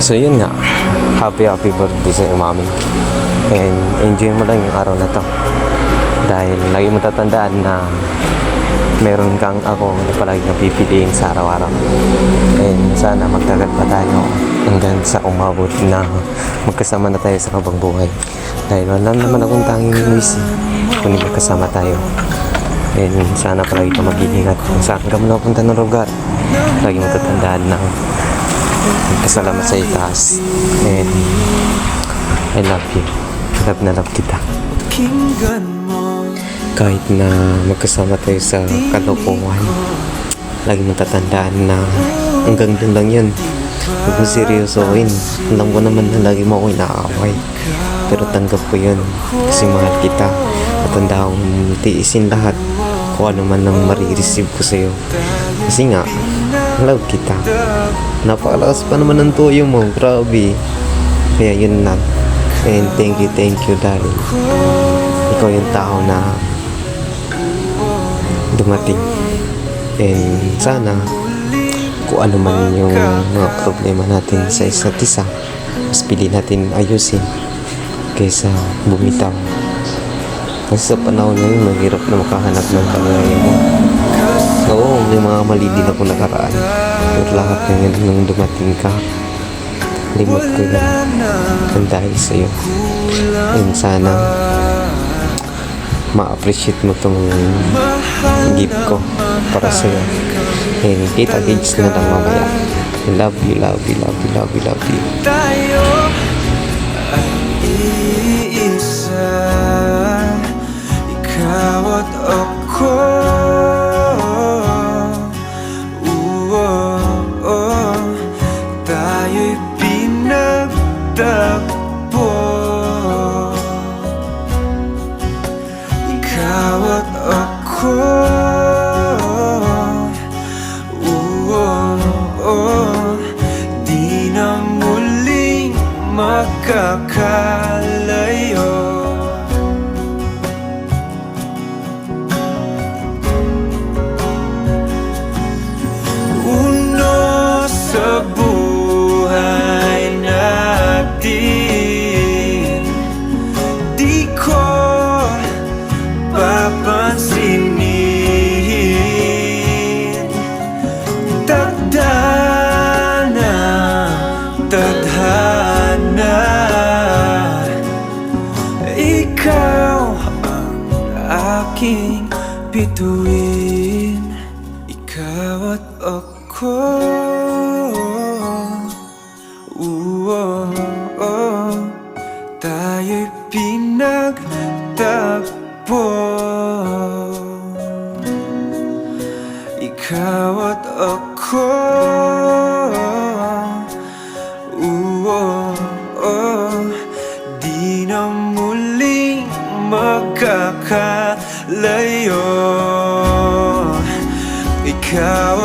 So yun nga, happy birthday sa mami. And enjoy mo lang yung araw na to. Dahil lagi mo tatandaan na meron kang ako na palagi na pipiliin sa araw-araw. And sana magtagal pa tayo hanggang sa umabot na magkasama na tayo sa habang buhay. Dahil wala naman akong tanging wish kung magkasama tayo. And sana palagi ka mag-iingat kung saan ka mo napunta ng lugar. Lagi mo tatandaan na magkasalamat sa itaas. And I love you. Love na love kita. Kahit na magkasama tayo sa kalokohan, lagi mong tatandaan na hanggang dun lang yun. Huwag mo seryosohin. Alam ko naman na lagi mo ako inaaway, pero tanggap ko yun kasi mahal kita. At tanda akong tiisin lahat kung ano man ang marireceive ko sa'yo. Kasi nga, love kita. Napakalakas pa naman ng tuyo mo. Grabe. Kaya yun lang. And thank you dahil ikaw yung tao na dumating. And sana kung ano man yung mga problema natin sa isa't isa, mas pili natin ayusin kaysa bumitaw. Kasi sa panahon ngayon, maghirap na makahanap ng kagaya mo. Oo, may mga mali din ako nakaraan, pero lahat ngayon nung dumating ka, limot ko yun ang dahil sa'yo. And sana ma-appreciate mo tong gift ko para sa'yo. And kita-kits na lang mamaya. I love you. Tayo ay iisa, ikaw at ako. Tayo'y pinagtagpo, ikaw at ako. Di na muling makakalayo. Uno sa buhay natin, di ko papansinin. Tadhana, ikaw ang aking bituin, ikaw at ako. Tayo'y pinagtagpo, ikaw at ako. Di na muling makakalayo. Ikaw